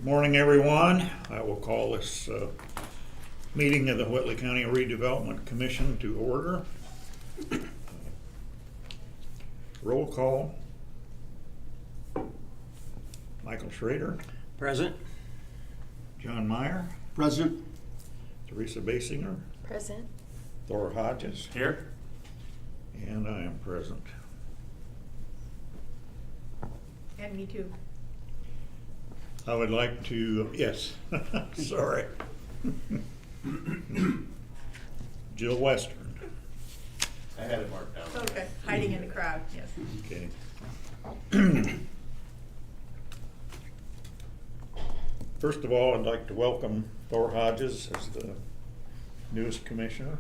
Morning, everyone. I will call this meeting of the Whitley County Redevelopment Commission to order. Roll call. Michael Schrader. Present. John Meyer. Present. Teresa Basinger. Present. Thor Hodges. Here. And I am present. And me too. I would like to, yes, sorry. Jill Western. I had it marked down. Okay, hiding in the crowd, yes. Okay. First of all, I'd like to welcome Thor Hodges as the newest commissioner.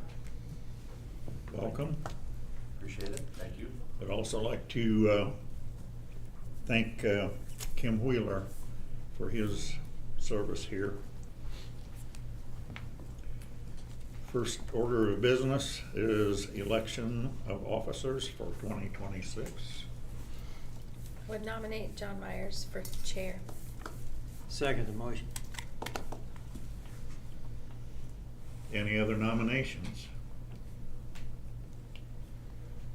Welcome. Appreciate it. Thank you. I'd also like to thank Kim Wheeler for his service here. First order of business is election of officers for 2026. Would nominate John Myers for chair. Second the motion. Any other nominations?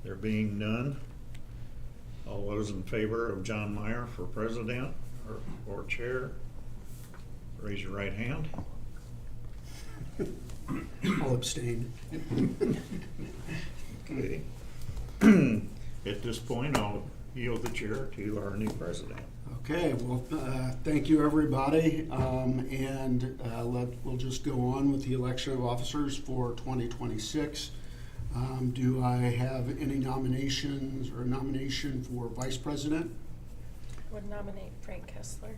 There being none, all those in favor of John Meyer for president or chair, raise your right hand. I'll abstain. Okay. At this point, I'll yield the chair to our new president. Okay, well, thank you, everybody. We'll just go on with the election of officers for 2026. Do I have any nominations or a nomination for vice president? Would nominate Frank Kessler.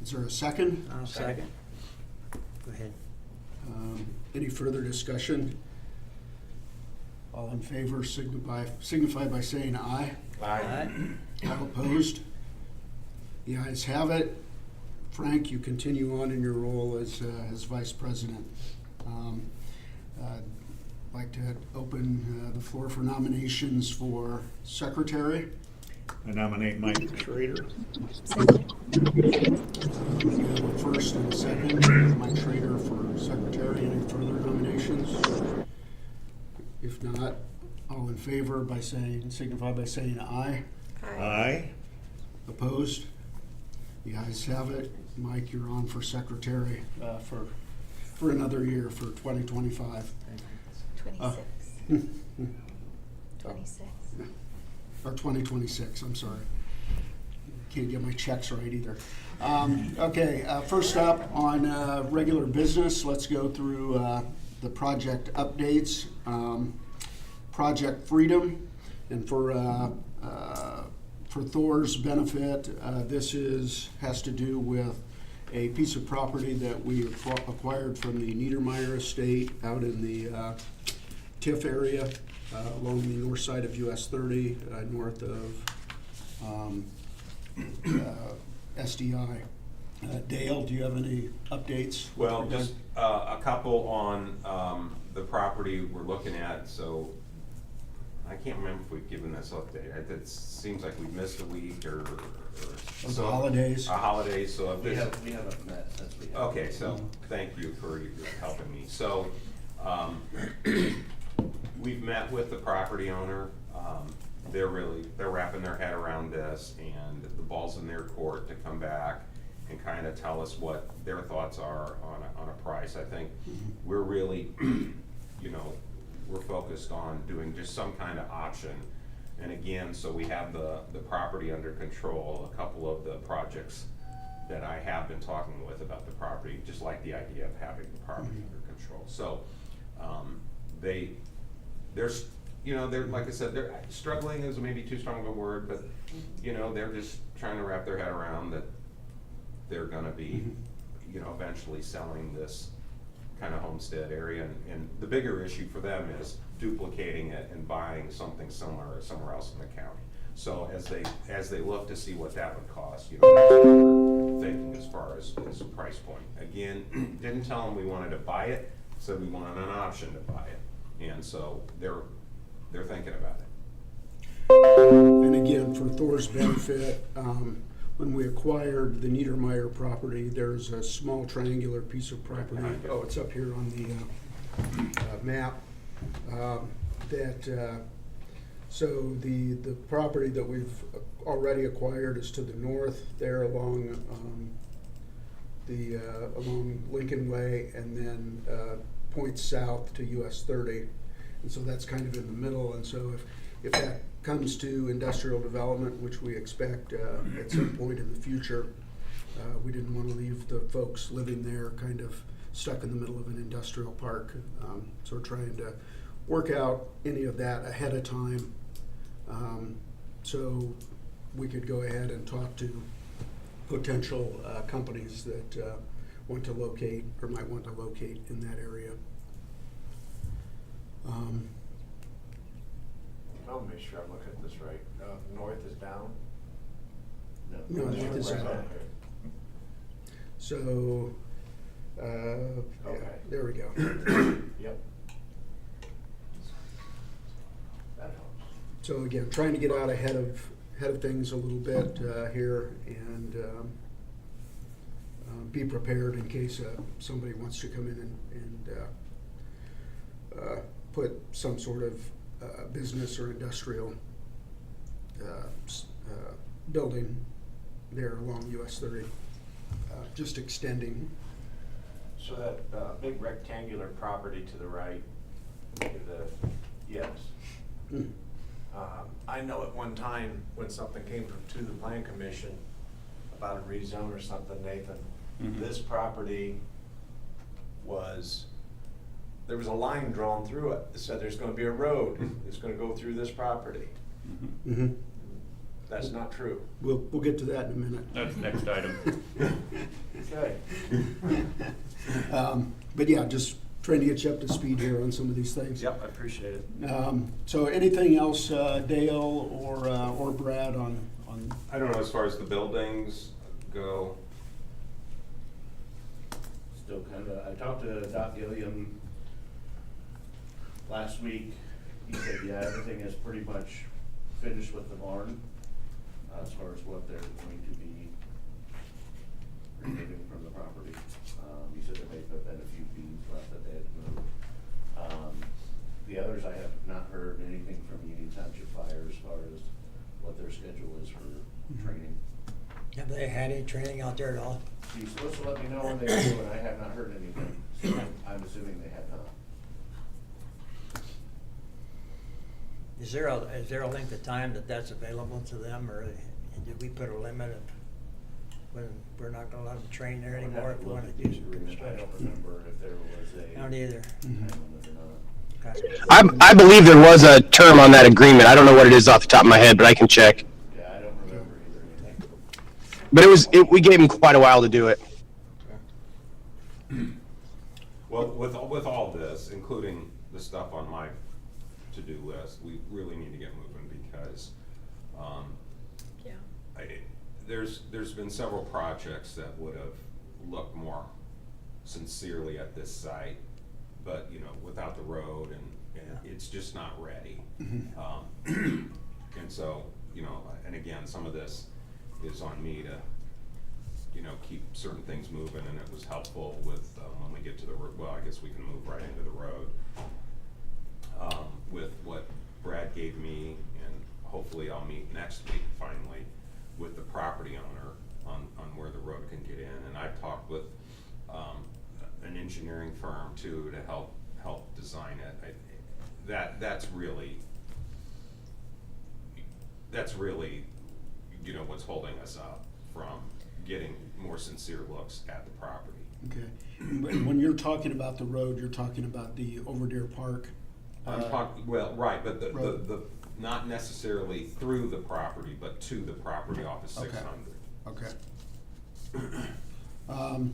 Is there a second? I'll second. Go ahead. Any further discussion? All in favor signify by saying aye. Aye. All opposed? The ayes have it. Frank, you continue on in your role as vice president. I'd like to open the floor for nominations for secretary. I nominate Mike Schrader. Second. We have a first and a second. Mike Schrader for secretary. Any further nominations? If not, all in favor signify by saying aye. Aye. Opposed? The ayes have it. Mike, you're on for secretary for another year, for 2025. 26. 26. Or 2026, I'm sorry. Can't get my checks right either. Okay, first up on regular business, let's go through the project updates. Project Freedom, and for Thor's benefit, this has to do with a piece of property that we acquired from the Niedermeyer estate out in the TIF area along the north side of US 30, north of SDI. Dale, do you have any updates? Well, just a couple on the property we're looking at. So I can't remember if we've given this update. It seems like we've missed a week or The holidays. Holidays. So if We haven't met since we have. okay, so thank you for helping me. So we've met with the property owner. They're wrapping their head around this, and the ball's in their court to come back and kind of tell us what their thoughts are on a price. I think we're really, we're focused on doing just some kind of option. And again, so we have the property under control. A couple of the projects that I have been talking with about the property just like the idea of having the property under control. So they're like I said, they're struggling is maybe too strong of a word, but they're just trying to wrap their head around that they're going to be eventually selling this kind of homestead area, and the bigger issue for them is duplicating it and buying something similar somewhere else in the county. So as they look to see what that would cost, that's what we're thinking as far as a price point. Again, didn't tell them we wanted to buy it, said we wanted an option to buy it, and so they're thinking about it. And again, for Thor's benefit, when we acquired the Niedermeyer property, there's a small triangular piece of property. behind you. Oh, it's up here on the map. So the property that we've already acquired is to the north there along along Lincoln Way, and then points south to US 30. And so that's kind of in the middle. And so if that comes to industrial development, which we expect at some point in the future, we didn't want to leave the folks living there kind of stuck in the middle of an industrial park. So we're trying to work out any of that ahead of time, so we could go ahead and talk to potential companies that want to locate or might want to locate in that area. I'll make sure I'm looking at this right. North is down? No, north is up. Okay. So, yeah, Okay. there we go. Yep. That helps. So again, trying to get out ahead of things a little bit here, and be prepared in case somebody wants to come in and put some sort of business or industrial building there along US 30, just extending. So that big rectangular property to the right, yes. Mm. I know at one time when something came to the plan commission about a rezone or something, Nathan, this property there was a line drawn through it that said there's gonna be a road that's gonna go through this property. Mm-hmm. That's not true. We'll get to that in a minute. That's next item. Okay. But yeah, just trying to get you up to speed here on some of these things. Yep, I appreciate it. So anything else, Dale or Brad on? I don't know, as far as the buildings go, Still kinda, I talked to Doc Gilliam last week. He said, yeah, everything is pretty much finished with the barn, as far as what they're going to be removing from the property. He said there may have been a few beams left that they had to move. The others, I have not heard anything from Union Township Fire as far as what their schedule is for training. Have they had any training out there at all? He's supposed to let me know when they do, and I have not heard anything, so I'm assuming they have not. Is there a length of time that's available to them, or did we put a limit of when we're not gonna let them train there I would anymore have if to we look wanna at do the some agreement. I construction? don't remember if there was a I don't either. time limit or not. Okay. I believe there was a term on that agreement. I don't know what it is off the top of my head, but I can check. Yeah, I don't remember either. But we gave him quite a while to do it. well, with all this, including the stuff on my to-do list, we really need to get moving because, Yeah. there's been several projects that would have looked more sincerely at this site, but, without the road and it's just not ready. And so, and again, some of this is on me to, keep certain things moving, and it was helpful with, when we get to the road, well, I guess we can move right into the road. With what Brad gave me, and hopefully I'll meet next week finally with the property owner on where the road can get in. And I've talked with an engineering firm too to help design it. That's really what's holding us up from getting more sincere looks at the property. Okay. When you're talking about the road, you're talking about the Overdeer Park. I'm talking, well, right, but road. the not necessarily through the property, but to the property off of Okay. 600. Okay.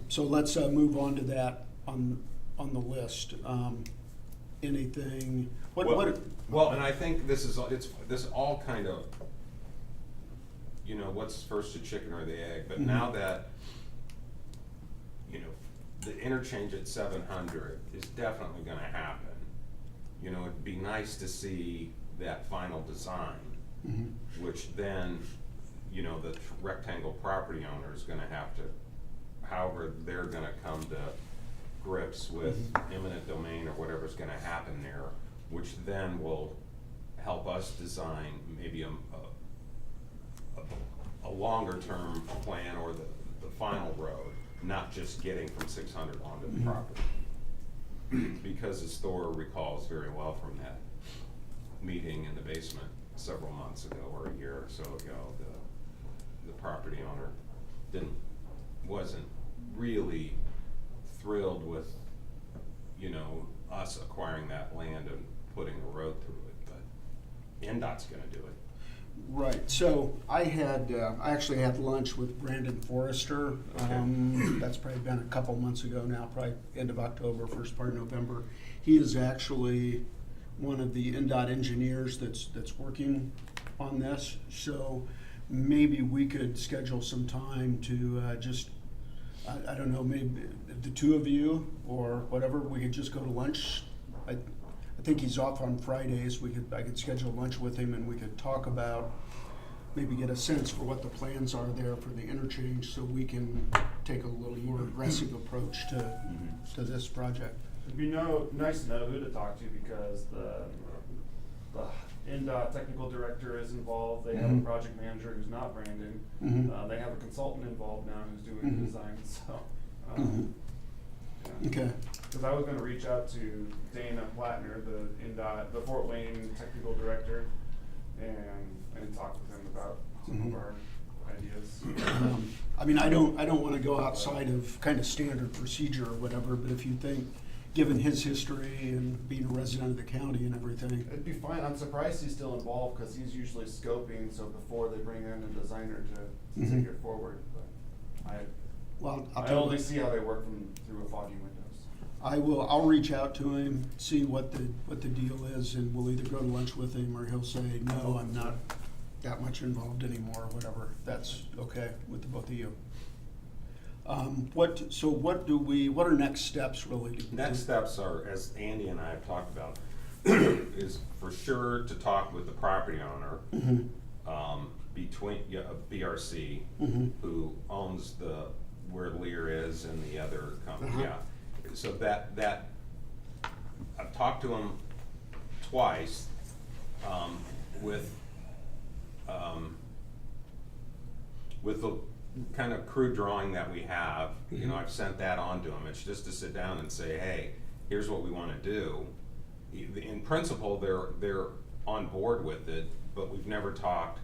So let's move on to that on the list. Anything? Well, and I think this all kind of, what's first, the chicken or the egg? But now that, the interchange at 700 is definitely going to happen. It'd be nice to see that final design, which then you know, the rectangle property owner is gonna have to, however, they're gonna come to grips with eminent domain or whatever's gonna happen there, which then will help us design maybe a longer term plan or the final road, not just getting from 600 onto the property. Because as Thor recalls very well from that meeting in the basement several months ago or a year or so ago, the property owner wasn't really thrilled with, you know, us acquiring that land and putting a road through it, but NDOT's gonna do it. Right, so I actually had lunch with Brandon Forrester. That's probably been a couple months ago now, probably end of October, first part of November. He is actually one of the NDOT engineers that's working on this. So maybe we could schedule some time to I don't know, maybe the two of you or whatever, we could just go to lunch. I think he's off on Fridays. I could schedule lunch with him and we could talk about, maybe get a sense for what the plans are there for the interchange so we can take a little more aggressive approach to this project. It'd be nice to know who to talk to because the NDOT technical director is involved. They have a project manager who's not Brandon. They have a consultant involved now who's doing the design. So, yeah. Okay. Because I was going to reach out to Dana Plattner, the Fort Wayne technical director, and talk with him about some of our ideas. I mean, I don't want to go outside of kind of standard procedure or whatever, but if you think, given his history and being a resident of the county and everything. It'd be fine. I'm surprised he's still involved because he's usually scoping. So before they bring in a designer to take it forward, but I only see how they work through a foggy windows. I'll reach out to him, see what the deal is, and we'll either go to lunch with him or he'll say, no, I'm not that much involved anymore, or whatever. That's okay with the both of you. What are next steps really? Next steps are, as Andy and I have talked about, is for sure to talk with the property owner, between BRC, who owns where Lear is and the other company, So that I've talked to him twice, with the kind of crude drawing that we have. You know, I've sent that on to him. It's just to sit down and say, hey, here's what we want to do. In principle, they're on board with it, but we've never talked.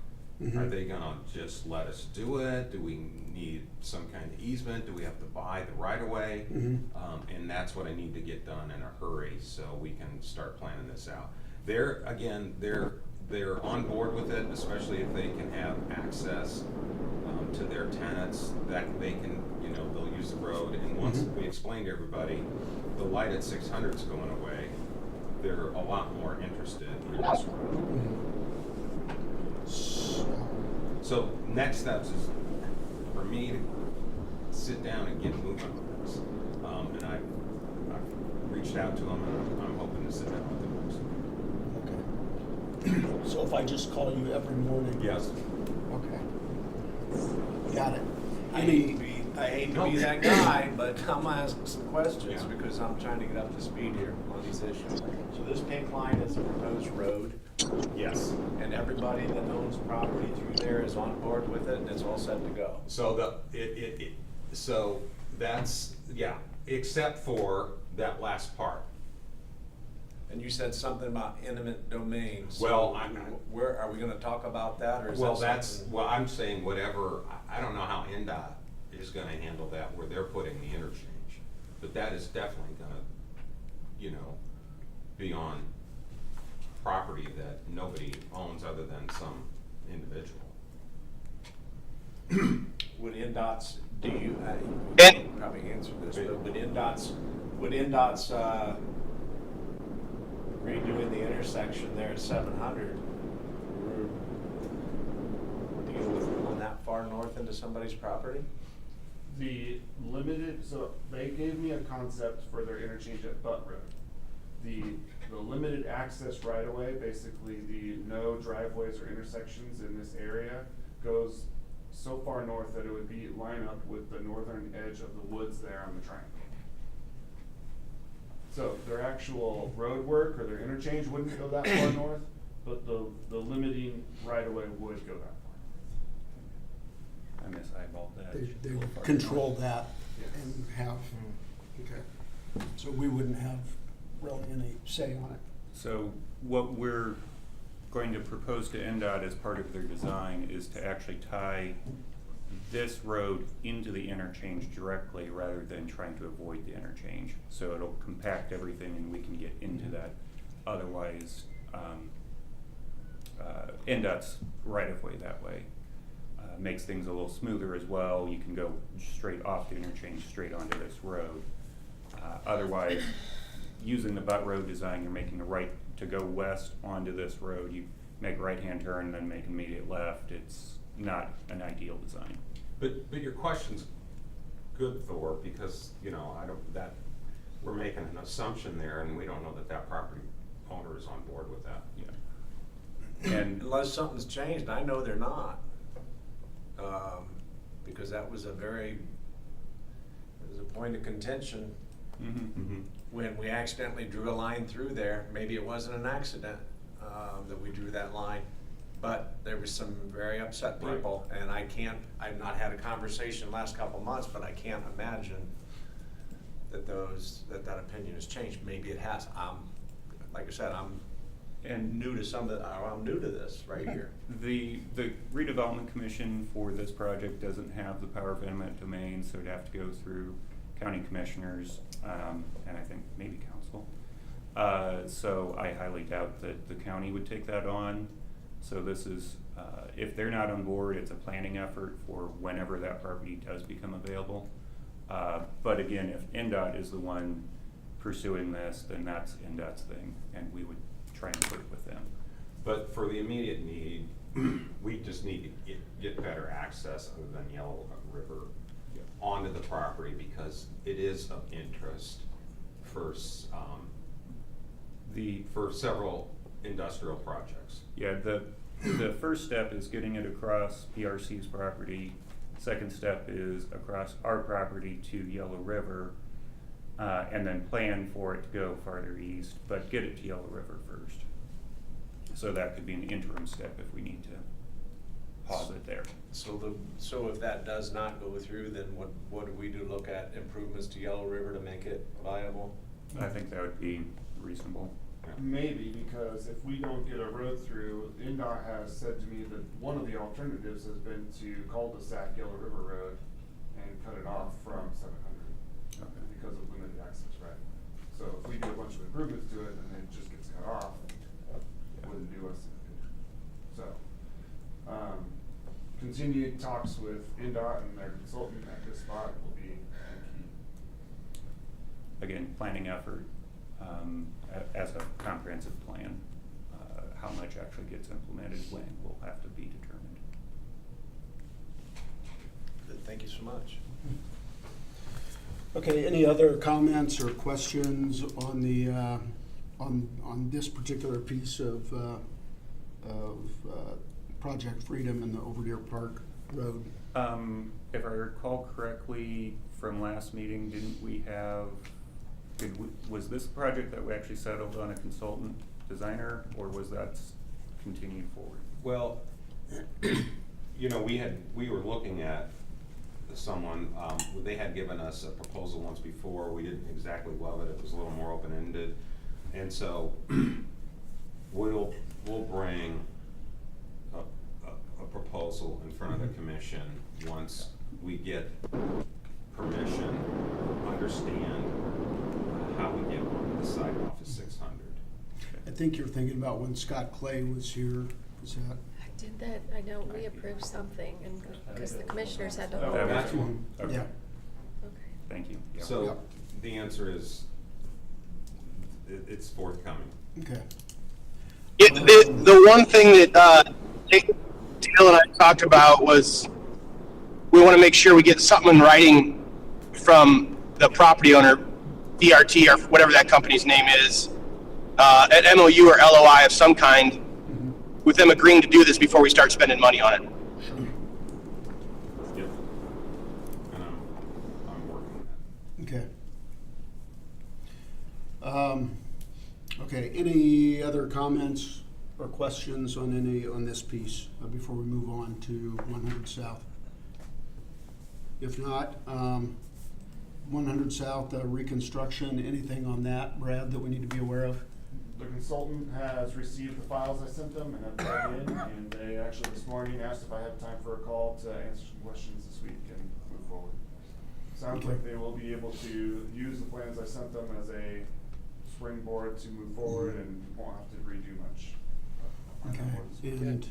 Are they gonna just let us do it? Do we need some kind of easement? Do we have to buy the right of way? And that's what I need to get done in a hurry so we can start planning this out. They're on board with it, especially if they can have access to their tenants, that they can, you know, they'll use the road. And once we explain to everybody the light at 600 is going away, they're a lot more interested in this road. So next steps is for me to sit down and get moving on this. And I've reached out to them and I'm hoping to sit down with them. Okay. So if I just call you every morning? Yes. Okay. Got it. I hate to be that guy, but I'm gonna ask some questions because I'm trying to get up to speed here on these issues. So this pink line is a proposed road. Yes. And everybody that owns property through there is on board with it and it's all set to go. So so that's, except for that last part. And you said something about eminent domain. So Well, where are we gonna talk about that or is Well, that something? I'm saying whatever, I don't know how NDOT is gonna handle that where they're putting the interchange. But that is definitely gonna, you know, be on property that nobody owns other than some individual. Would NDOT's, you probably answer this, but would NDOT's redoing the intersection there at 700 deal with going that far north into somebody's property? So they gave me a concept for their interchange at Butt Road. The limited access right away, basically the no driveways or intersections in this area goes so far north that it would be line up with the northern edge of the woods there on the triangle. So their actual road work or their interchange wouldn't go that far north, but the limiting right of way would go that far. I mis-eyeballed that. They would control that Yes. and have, okay. So we wouldn't have really any say on it. So what we're going to propose to NDOT as part of their design is to actually tie this road into the interchange directly rather than trying to avoid the interchange. So it'll compact everything and we can get into that. Otherwise, NDOT's right of way that way. Makes things a little smoother as well. You can go straight off the interchange, straight onto this road. Otherwise, using the butt road design, you're making a right to go west onto this road. You make a right-hand turn, then make immediate left. It's not an ideal design. But your question's good, Thor, because, you know, we're making an assumption there, and we don't know that property owner is on board with that. Yeah. And Unless something's changed, I know they're not. Because that was a point of contention when we accidentally drew a line through there. Maybe it wasn't an accident that we drew that line, but there was some very upset people, and I've not had a conversation last couple months, but I can't imagine that that opinion has changed. Maybe it has. Like I said, I'm new to this right here. the Redevelopment Commission for this project doesn't have the power of eminent domain, so it'd have to go through county commissioners, and I think maybe council. So I highly doubt that the county would take that on. So this is, if they're not on board, it's a planning effort for whenever that property does become available. But again, if NDOT is the one pursuing this, then that's NDOT's thing, and we would try and work with them. But for the immediate need, we just need to get better access other than Yellow River onto the property, because it is of interest for several industrial projects. Yeah, the first step is getting it across PRC's property. Second step is across our property to Yellow River, and then plan for it to go farther east, but get it to Yellow River first. So that could be an interim step if we need to pause it there. So if that does not go through, then what do we do? Look at improvements to Yellow River to make it viable? I think that would be reasonable. Maybe, because if we don't get a road through, NDOT has said to me that one of the alternatives has been to cul-de-sac Yellow River Road and cut it off from 700 because of limited access, right? So if we do a bunch of improvements to it and then it just gets cut off, it wouldn't do us any good. So, continued talks with NDOT and their consultant at this spot will be key. Again, planning effort, as a comprehensive plan. How much actually gets implemented when will have to be determined. Good, thank you so much. Okay, any other comments or questions on the, on this particular piece of Project Freedom and the Overdeer Park Road? If I recall correctly from last meeting, didn't we have, was this a project that we actually settled on a consultant designer, or was that continued forward? Well, you know, we were looking at someone, they had given us a proposal once before. We didn't exactly love it. It was a little more open-ended. And so we'll bring a proposal in front of the commission once we get permission, understand how we get on the side off of 600. I think you're thinking about when Scott Clay was here, was that? I did that, I know we approved something, and, because the commissioners had to Oh, hold. That That's was- one. Okay, Yeah. Okay. thank you. Yeah. So Yep. the answer is, it's forthcoming. Okay. The one thing that Dale and I talked about was we want to make sure we get something in writing from the property owner, DRT or whatever that company's name is, an MOU or LOI of some kind, with them agreeing to do this before we start spending money on it. Okay, any other comments or questions on this piece before we move on to 100 South? If not, 100 South reconstruction, anything on that, Brad, that we need to be aware of? The consultant has received the files I sent them and have dug in, and they actually this morning asked if I had time for a call to answer some questions this week and move forward. Sounds Okay. like they will be able to use the plans I sent them as a springboard to move forward and won't have to redo much. Okay, and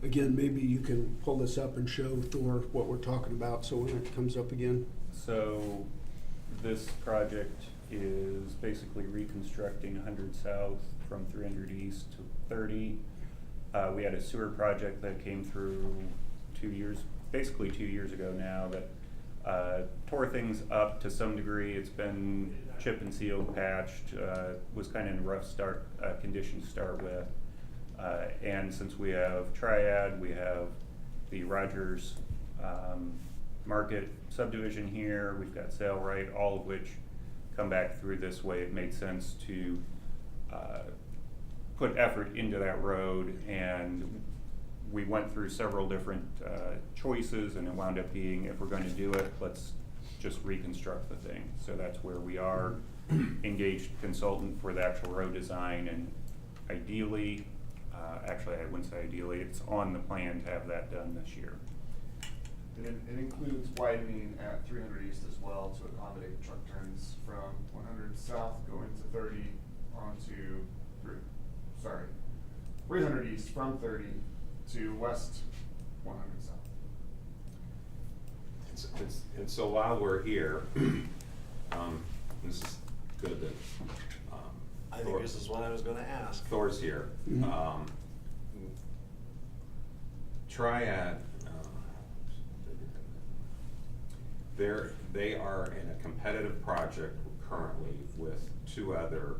again, maybe you can pull this up and show Thor what we're talking about, so when it comes up again. So this project is basically reconstructing 100 South from 300 East to 30. We had a sewer project that came through 2 years, basically 2 years ago now, that tore things up to some degree. It's been chip and seal patched, was kind of in a rough condition to start with. And since we have Triad, we have the Rogers Market subdivision here, we've got Sale Right, all of which come back through this way. It made sense to put effort into that road, and we went through several different choices, and it wound up being, if we're going to do it, let's just reconstruct the thing. So that's where we are, engaged consultant for the actual road design, and ideally, actually I wouldn't say ideally, it's on the plan to have that done this year. And it includes widening at 300 East as well to accommodate truck turns from 100 South going to 30 onto 300 East from 30 to west 100 South. And so while we're here, this is good that, I think this is what I was gonna ask. Thor's here. Mhm. Triad, they are in a competitive project currently with two other,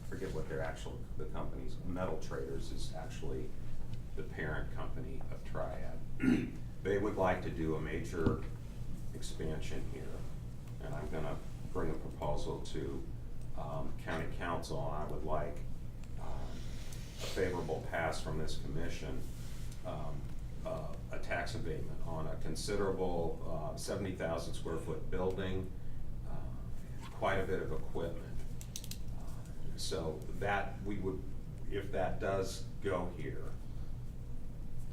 forget what the company's, Metal Traders is actually the parent company of Triad. They would like to do a major expansion here, and I'm gonna bring a proposal to county council, and I would like a favorable pass from this commission, a tax abatement on a considerable 70,000 square foot building, quite a bit of equipment. So that we would, if that does go here,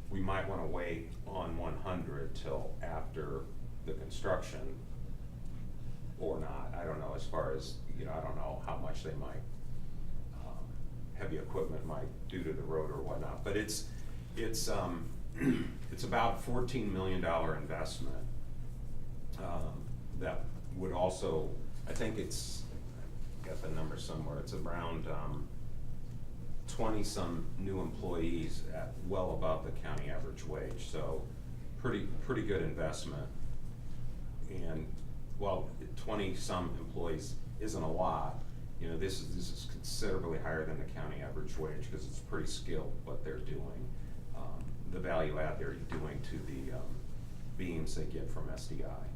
we might wanna wait on 100 till after the construction, or not, I don't know, as far as, I don't know how much they might, heavy equipment might do to the road or whatnot, but it's about $14 million investment, that would also, I think it's, I got the number somewhere, it's around 20-some new employees at well above the county average wage, so pretty good investment. And while 20-some employees isn't a lot, this is considerably higher than the county average wage, because it's pretty skilled what they're doing. The value add they're doing to the beams they get from SDI.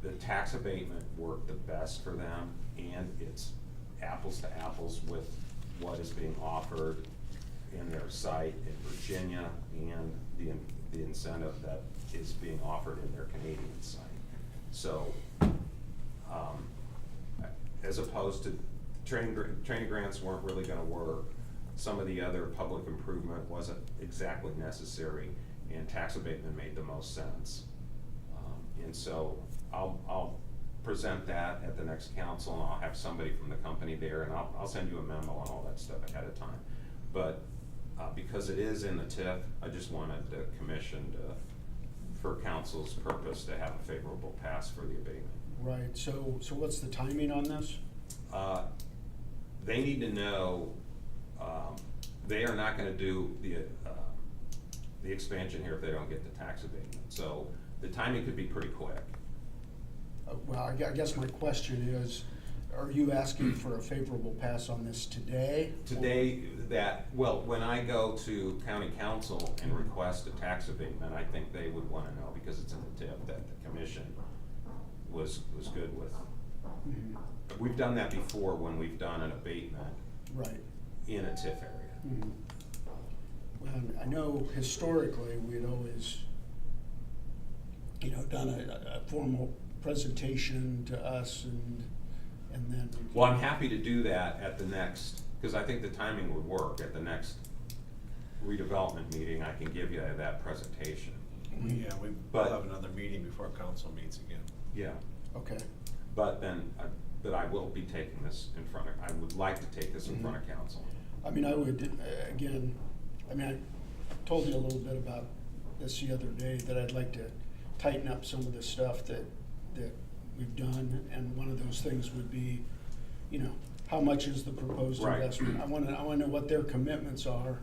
The tax abatement worked the best for them, and it's apples to apples with what is being offered in their site in Virginia and the incentive that is being offered in their Canadian site. So, as opposed to training grants weren't really gonna work, some of the other public improvement wasn't exactly necessary, and tax abatement made the most sense. And so I'll present that at the next council, and I'll have somebody from the company there, and I'll send you a memo on all that stuff ahead of time. But because it is in the TIF, I just wanted the commission to, for council's purpose, to have a favorable pass for the abatement. Right, so what's the timing on this? They need to know, they are not gonna do the expansion here if they don't get the tax abatement. So the timing could be pretty quick. Well, I guess my question is, are you asking for a favorable pass on this today? Today, when I go to county council and request a tax abatement, I think they would wanna know, because it's in the TIF, that the commission was good with Mhm. We've done that before when we've done an abatement Right. in a TIF area. Mhm. Well, I know historically, we'd always, done a formal presentation to us and then. Well, I'm happy to do that at the next, because I think the timing would work. At the next redevelopment meeting, I can give you that presentation. Yeah, we'll But- have another meeting before council meets again. Yeah. Okay. But then, but I will be taking this in front of, I would like to take this in front of council. I mean, I would, again, I told you a little bit about this the other day, that I'd like to tighten up some of the stuff that we've done, and one of those things would be, how much is the proposed Right. investment? I wanna know what their commitments are,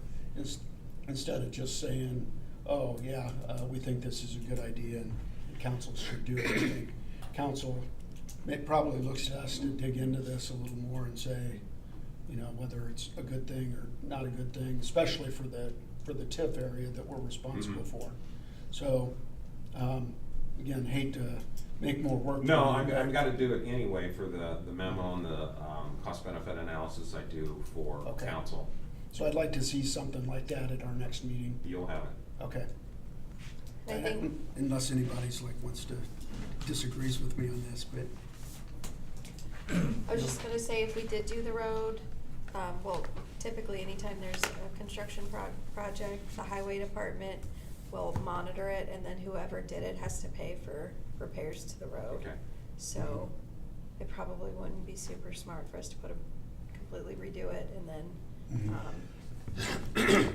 instead of just saying, oh, yeah, we think this is a good idea and council should do it. I think council probably looks to us to dig into this a little more and say, whether it's a good thing or not a good thing, especially for the TIF area that we're responsible Mhm. for. So, again, hate to make more work. No, for you, I've got to do it anyway for the memo and the cost benefit analysis I do for Okay. council. So I'd like to see something like that at our next meeting. You'll have it. Okay. I think, Unless anybody's wants to disagrees with me on this, but. I was just gonna say, if we did do the road, well, typically anytime there's a construction project, the highway department will monitor it, and then whoever did it has to pay for repairs to the road. Okay. So it probably wouldn't be super smart for us to completely redo it and then,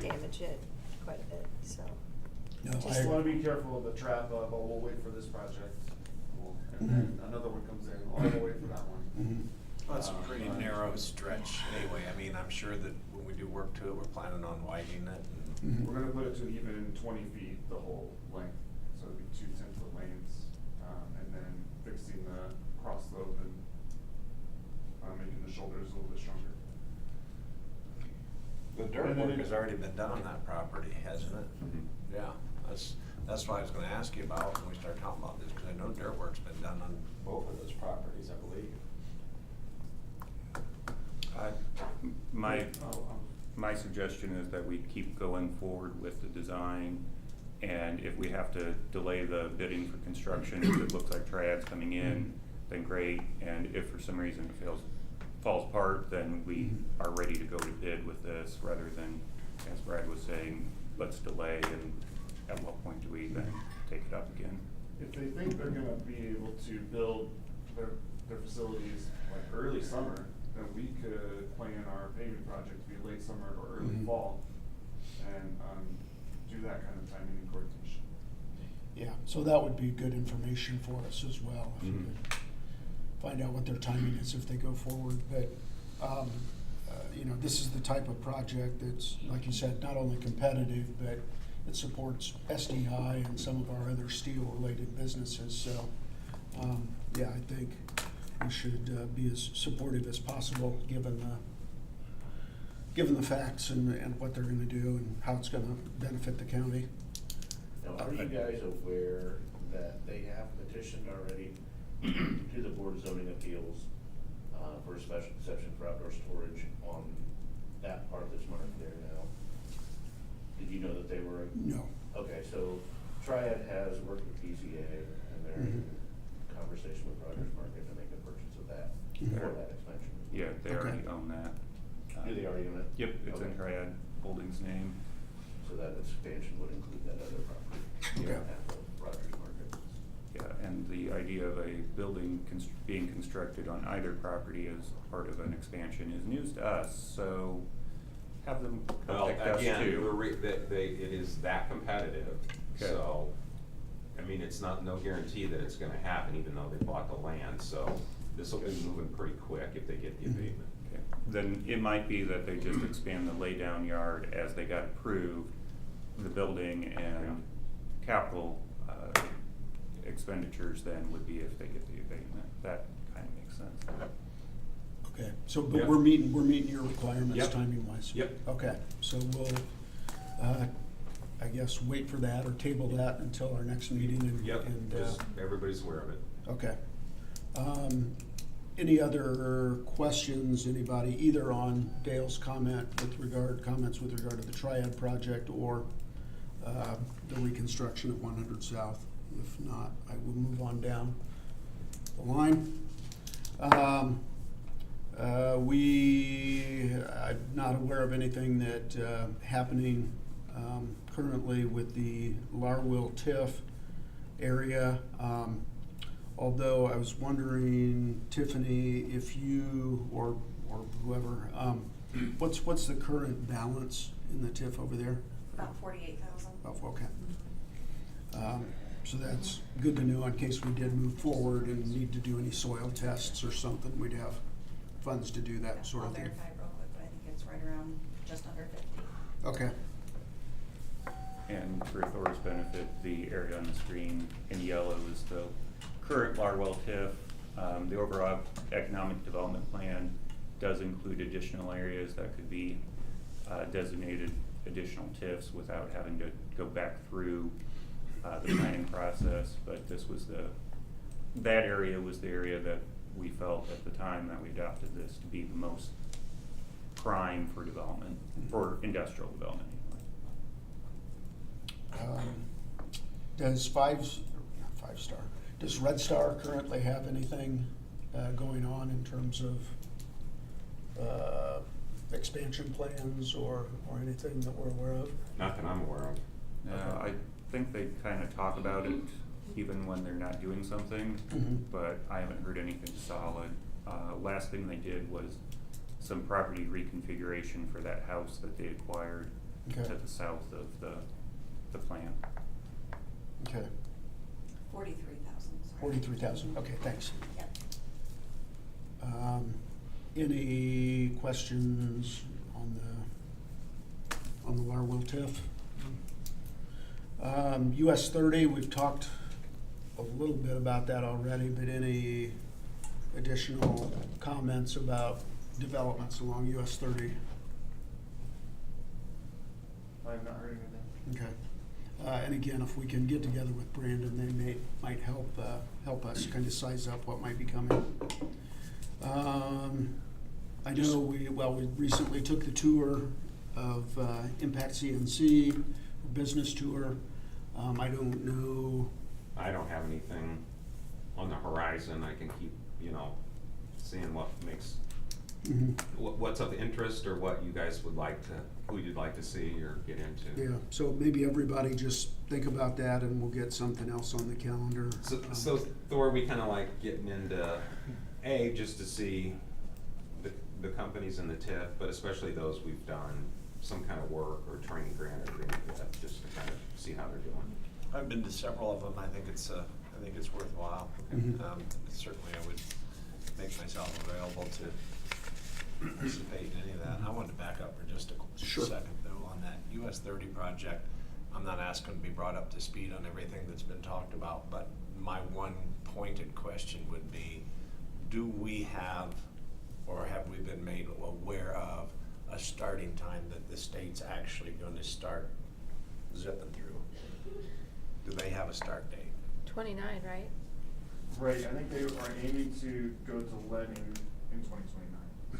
damage it quite a bit, so. No, Just wanna be careful of the trap of, oh, we'll wait for this project, and then another one comes in, oh, we'll wait for that one. Mhm. Well, it's a pretty narrow stretch anyway. I mean, I'm sure that when we do work to it, we're planning on widening it. Mhm. We're gonna put it to even 20 feet the whole length, so it'd be 2 10-foot lanes, and then fixing the cross slope and making the shoulders a little bit stronger. The dirt And then work it- has already been done on that property, hasn't it? Mhm. Yeah, that's why I was gonna ask you about when we start talking about this, because I know dirt work's been done on both of those properties, I believe. My suggestion is that we keep going forward with the design, and if we have to delay the bidding for construction, if it looks like triad's coming in, then great, and if for some reason it falls apart, then we are ready to go to bid with this, rather than, as Brad was saying, let's delay, and at what point do we then take it up again? If they think they're gonna be able to build their facilities like early summer, then we could plan our paving project to be late summer or early Mhm. fall, and do that kind of timing and coordination. Yeah, so that would be good information for us as well, if we Mhm. could find out what their timing is if they go forward. But, this is the type of project that's, like you said, not only competitive, but it supports SDI and some of our other steel-related businesses. So, yeah, I think we should be as supportive as possible, given the facts and what they're gonna do and how it's gonna benefit the county. Now, are you guys aware that they have petitioned already to the Board of Zoning Appeals for a special exception for outdoor storage on that part that's marked there now? Did you know that they were? No. Okay, so Triad has worked with BZA, and they're in conversation with Rogers Market to make a purchase of that for that expansion. Yeah, they already Okay. own that. Do they already own it? Yep, it's in Okay. Triad Holdings' name. So that expansion would include that other property. You don't Okay. have the Rogers Market. Yeah, and the idea of a building being constructed on either property as part of an expansion is news to us, so have them Well, contact us again, too. it is that competitive, Okay. so, I mean, it's no guarantee that it's gonna happen, even though they bought the land, so this'll be moving pretty quick if they get the abatement. Okay. Then it might be that they just expand the laydown yard as they got approved, the building and capital expenditures then would be if they get the abatement. That kind of makes sense. Okay, so, but Yeah. we're meeting your requirements Yep. timing wise? Yep. Okay, so we'll, I guess, wait for that or table that until our next meeting and. Yep, and, just everybody's aware of it. Okay. Any other questions, anybody, either on Dale's comments with regard to the Triad project or the reconstruction of 100 South? If not, I will move on down the line. I'm not aware of anything that happening currently with the Larwill TIF area. Although I was wondering, Tiffany, if you or whoever, what's the current balance in the TIF over there? About 48,000. Okay. So that's good to know in case we did move forward and need to do any soil tests or something. We'd have funds to do that sort I'll of thing. verify real quick, but I think it's right around just under 50. Okay. And for Thor's benefit, the area on the screen in yellow is the current Larwill TIF. The overall economic development plan does include additional areas that could be designated additional TIFs without having to go back through the planning process. But that area was the area that we felt at the time that we adopted this to be the most prime for development, for industrial development anyway. Does does Red Star currently have anything going on in terms of expansion plans or anything that we're aware of? Not that I'm aware of. I think they kind of talk about it even when they're not doing something, but I haven't heard anything solid. Last thing they did was some property reconfiguration for that house that they acquired to the south of the plant. Okay. 43,000. 43,000. Okay, thanks. Yep. Any questions on the Larwill TIF? US 30, we've talked a little bit about that already, but any additional comments about developments along US 30? I have not heard anything. Okay. And again, if we can get together with Brandon, they might help us kind of size up what might be coming. I know we recently took the tour of Impact CNC, business tour. I don't know. I don't have anything on the horizon. I can keep, seeing what makes, what's of interest or what you guys would like to, who you'd like to see or get into. Yeah, so maybe everybody just think about that and we'll get something else on the calendar. So Thor, we kind of like getting into, just to see the companies in the TIF, but especially those we've done some kind of work or training grant agreement with, just to kind of see how they're doing. I've been to several of them. I think it's worthwhile. Certainly I would make myself available to participate in any of that. I wanted to back up for just a second though on that US 30 project. I'm not asking to be brought up to speed on everything that's been talked about, but my one pointed question would be, do we have, or have we been made aware of a starting time that the state's actually going to start zipping through? Do they have a start date? 29, right? Right, I think they are aiming to go to letting in 2029. So.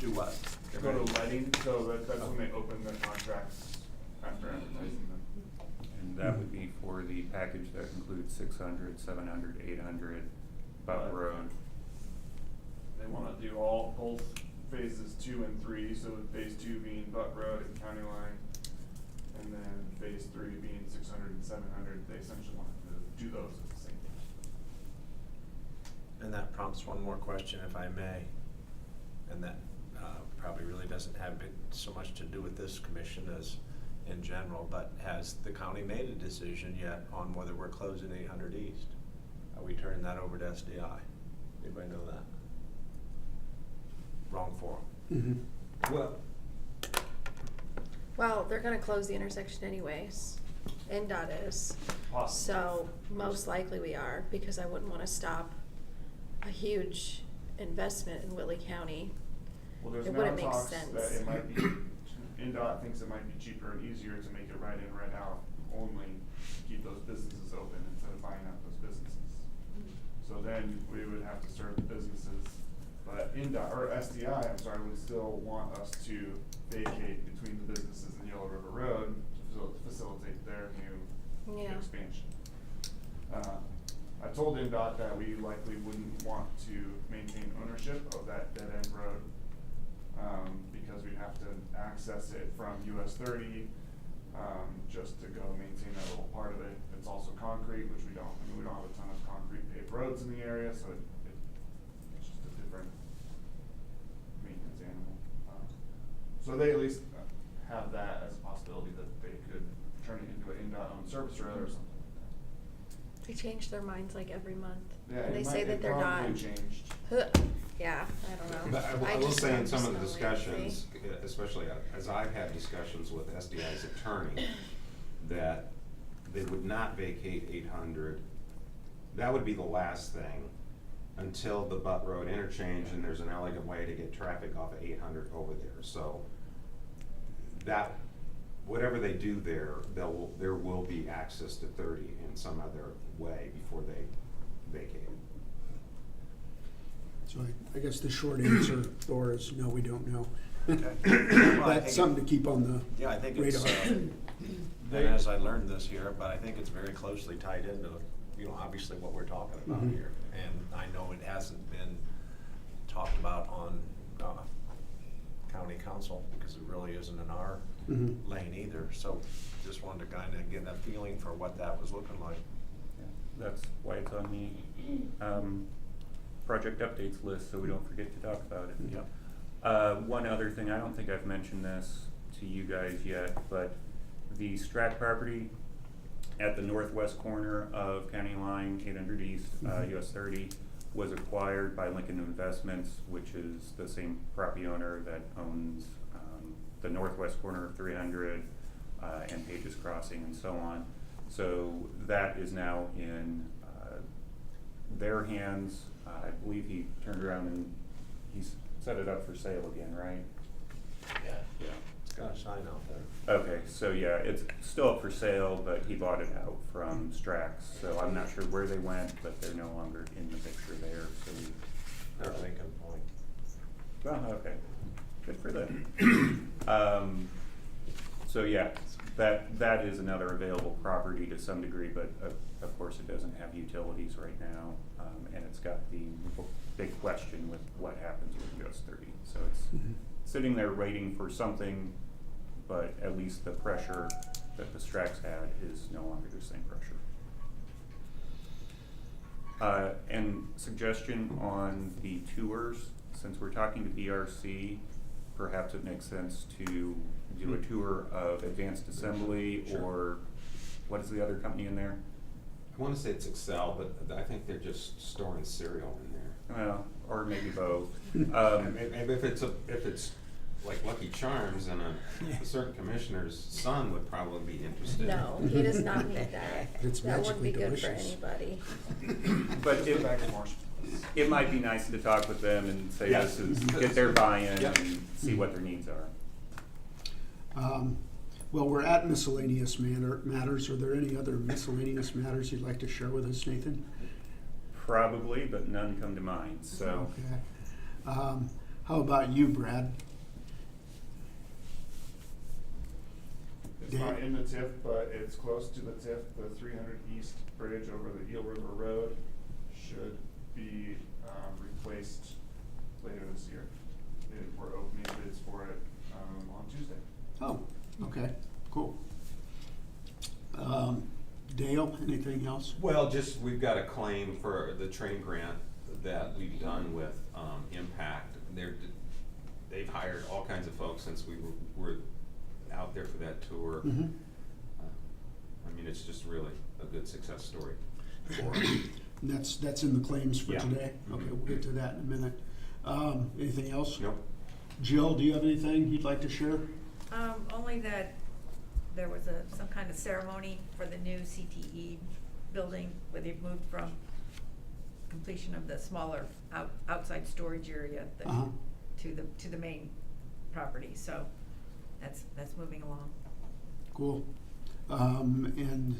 Do what? Go to letting, so that's when they open the contracts after advertising them. And that would be for the package that includes 600, 700, 800, Butt Road. They want to do both phases 2 and 3, so phase 2 being Butt Road and County Line, and then phase 3 being 600 and 700. They essentially want to do those at the same time. And that prompts one more question, if I may, and that probably really doesn't have so much to do with this commission as in general, but has the county made a decision yet on whether we're closing 800 East? Are we turning that over to SDI? Anybody know that? Wrong forum. Well, they're gonna close the intersection anyways. NDOT is. Possibly. So most likely we are, because I wouldn't wanna stop a huge investment in Willie County. Well, there's It now wouldn't make talks sense. that it might be, NDOT thinks it might be cheaper and easier to make it right in, right out only, to keep those businesses open instead of buying out those businesses. So then we would have to serve the businesses NDOT, or SDI, I'm sorry, would still want us to vacate between the businesses in Yellow River Road to facilitate their new Yeah. expansion. I told NDOT that we likely wouldn't want to maintain ownership of that dead-end road, because we'd have to access it from US 30, just to go maintain that little part of it. It's also concrete, which we don't have a ton of concrete paved roads in the area, so it's just a different maintenance animal. So they at least have that as a possibility that they could turn it into an NDOT-owned service road or something like that. They change their minds like every month. Yeah, And they it say might- that it they're not. probably changed. Yeah, I don't know. But I will just say in don't some of the know discussions, especially as I've had discussions with SDI's attorney, that they would not vacate 800. That would be the last thing until the Butt Road interchange and there's an elegant way to get traffic off of 800 over there. So that, whatever they do there, there will be access to 30 in some other way before they vacate it. So I guess the short answer, Thor, is no, we don't know. Okay. Well, I That's think something to keep on the Yeah, I think radar. it's, and as I learned this year, but I think it's very closely tied into, obviously what we're talking about Mhm. here. And I know it hasn't been talked about on, county council, because it really isn't in our Mhm. lane either. So just wanted to kind of get a feeling for what that was looking like. Yeah, that's why it's on the project updates list, so we don't forget to talk about it. Yep. One other thing, I don't think I've mentioned this to you guys yet, but the Strat property at the northwest corner of County Line 800 East, US 30, was acquired by Lincoln Investments, which is the same property owner that owns the northwest corner of 300 and Pages Crossing and so on. So that is now in their hands. I believe he turned around and he's set it up for sale again, right? Yeah. Yeah. It's got a sign out there. Okay, so yeah, it's still up for sale, but he bought it out from Strax, so I'm not sure where they went, but they're no longer in the picture there, so we. They're Lincoln Point. Well, okay, good for them. So yeah, that is another available property to some degree, but of course it doesn't have utilities right now, and it's got the big question with what happens with US 30, so it's sitting there waiting for something, but at least the pressure that the Strax had is no longer the same pressure. And suggestion on the tours, since we're talking to BRC, perhaps it makes sense to do a tour of Advanced Assembly, Sure. or what is the other company in there? I want to say it's Excel, but I think they're just storing cereal in there. Well, or maybe both. Maybe if it's like Lucky Charms, and a certain commissioner's son would probably be interested. No, he does not need that. It's That wouldn't be magically good for delicious. anybody. But Go back to Marshall. it might be nice to talk with them and say Yeah. this is, get their buy-in Yeah. and see what their needs are. Well, we're at miscellaneous matters. Are there any other miscellaneous matters you'd like to share with us, Nathan? Probably, but none come to mind, so. Okay. How about you, Brad? It's not in the TIF, but it's close to the TIF. The 300 East Bridge over the Eel River Road should be replaced later this year. We're opening bids for it on Tuesday. Oh, okay, cool. Dale, anything else? Well, just, we've got a claim for the train grant that we've done with Impact. They've hired all kinds of folks since we were out there for that tour. Mhm. I mean, it's just really a good success story for us. And that's in the claims for Yeah. today? Okay, we'll get to that in a minute. Anything else? Nope. Jill, do you have anything you'd like to share? Only that there was some kind of ceremony for the new CTE building where they've moved from completion of the smaller outside storage area Uh-huh. to the main property, so that's moving along. Cool. And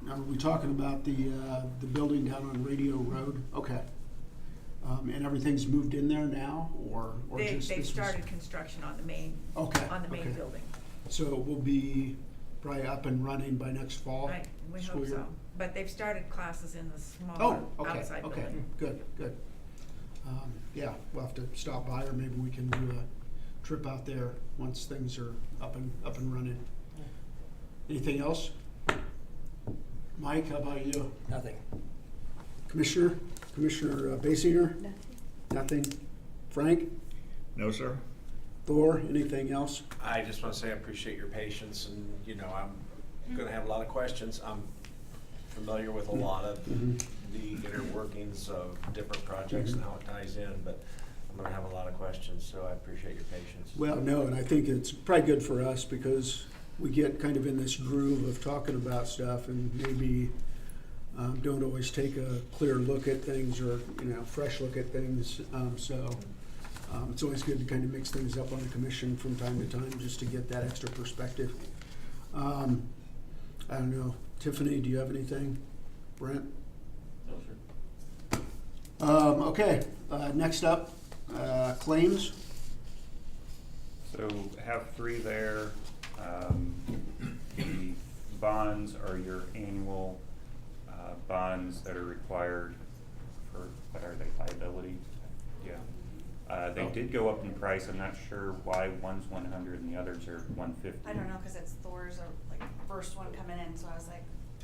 are we talking about the building down on Radio Road? Okay. And everything's moved in there now, or just? They've this was- started construction on the main, Okay, on the main okay. building. So it will be probably up and running by next fall? Right, we school hope year? so. But they've started classes in the smaller Oh, okay, outside okay, building. good. Yeah, we'll have to stop by, or maybe we can do a trip out there once things are up and running. Anything else? Mike, how about you? Nothing. Commissioner Basinger? Nothing. Nothing? Frank? No, sir? Thor, anything else? I just want to say I appreciate your patience, and, you know, I'm gonna have a lot of questions. I'm familiar with a lot of the inner workings of different projects and how it ties in, but I'm gonna have a lot of questions, so I appreciate your patience. Well, no, and I think it's probably good for us because we get kind of in this groove of talking about stuff and maybe don't always take a clear look at things or, fresh look at things. It's always good to kind of mix things up on the commission from time to time just to get that extra perspective. I don't know. Tiffany, do you have anything? Brent? No, sir. Okay, next up, claims. So have 3 there. The bonds are your annual bonds that are required for, what are they, liability? Yeah. They did go up in price. I'm not sure why one's 100 and the others are 150. I don't know, cause it's Thor's, like, first one coming in, so I was like,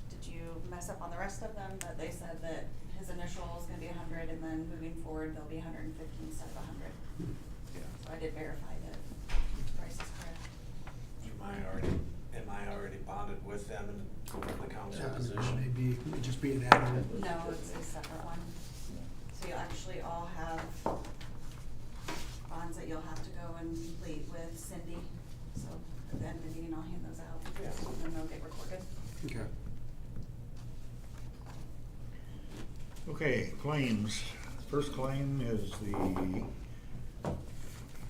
did you mess up on the rest of them? But they said that his initial is gonna be 100, and then moving forward, they'll be 150 instead of 100. Yeah. So I did verify that the price is correct. Am I already bonded with them in the council position? Maybe it'd just be an add-on. No, it's a separate one. So you'll actually all have bonds that you'll have to go and complete with Cindy. So at the end of the meeting, I'll hand those out, and then they'll get recorded. Okay. Okay, claims. First claim is the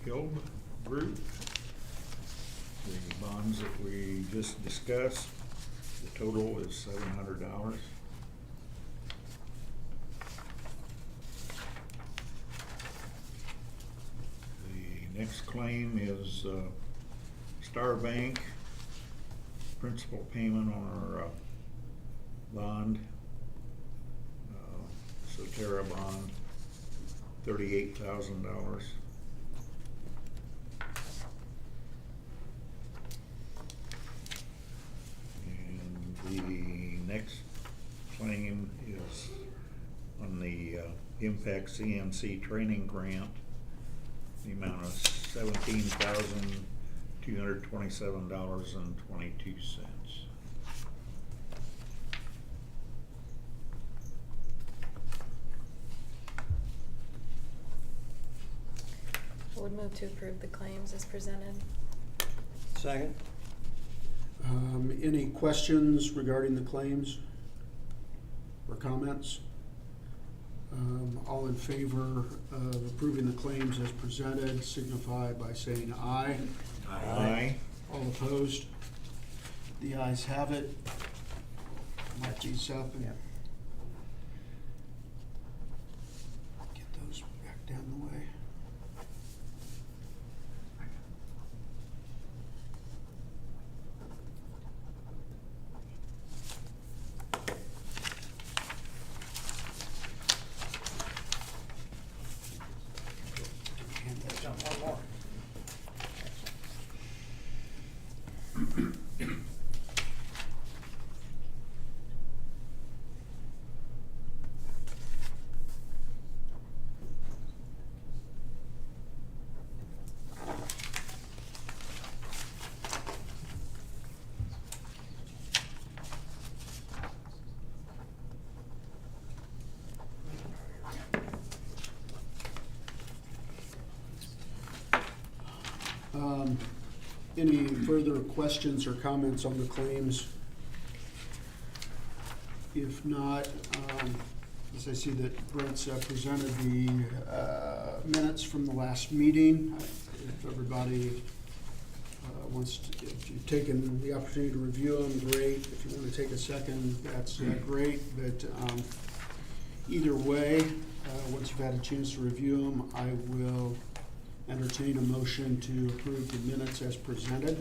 Hild Group. The bonds that we just discussed, the total is $700. The next claim is Star Bank, principal payment on our bond, Soterra bond, $38,000. And the next claim is on the Impact CNC training grant, the amount of $17,227.22. I would move to approve the claims as presented. Second? Any questions regarding the claims or comments? All in favor of approving the claims as presented signify by saying aye. Aye. All opposed? The ayes have it. Mark these up and Yep. get those back down the way. Hand that down. One more. Any further questions or comments on the claims? If not, as I see that Brent's presented the minutes from the last meeting, if everybody wants to, if you've taken the opportunity to review them, great. If you want to take a second, that's great. But Either way, once you've had a chance to review them, I will entertain a motion to approve the minutes as presented.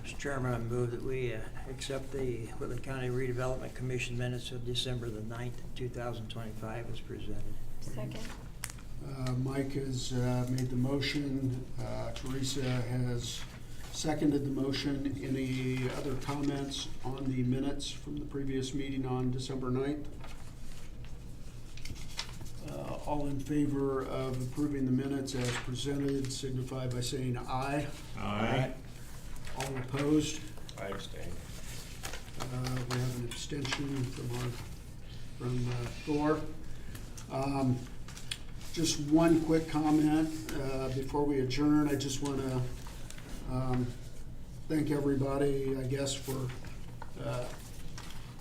Mr. Chairman, I move that we accept the Woodland County Redevelopment Commission minutes of December the 9th, 2025 as presented. Second. Mike has made the motion. Teresa has seconded the motion. Any other comments on the minutes from the previous meeting on December 9th? All in favor of approving the minutes as presented signify by saying aye. Aye. All opposed? I abstain. We have an abstention from Thor. Just one quick comment before we adjourn. I just want to thank everybody, I guess, for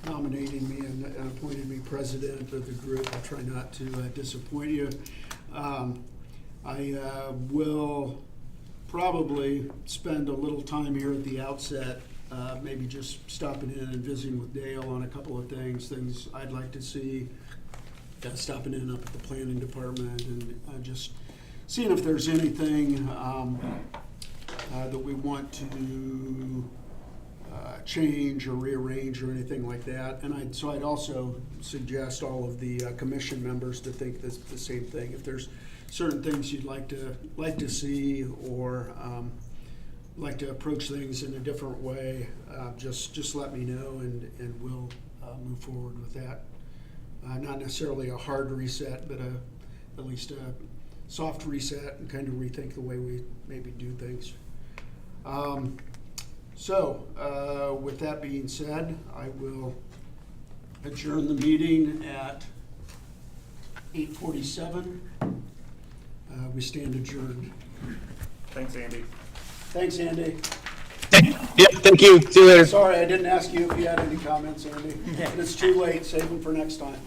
nominating me and appointing me president of the group. I'll try not to disappoint you. I will probably spend a little time here at the outset, maybe just stopping in and visiting with Dale on a couple of things I'd like to see, stopping in up at the planning department and just seeing if there's anything that we want to change or rearrange or anything like that. And I'd also suggest all of the commission members to think the same thing. If there's certain things you'd like to see or like to approach things in a different way, just let me know and we'll move forward with that. Not necessarily a hard reset, but at least a soft reset and kind of rethink the way we maybe do things. So with that being said, I will adjourn the meeting at 8:47. We stand adjourned. Thanks, Andy. Thanks, Andy. Yep, thank you. See you later. Sorry, I didn't ask you if you had any comments, Andy. But it's too late. Save them for next time.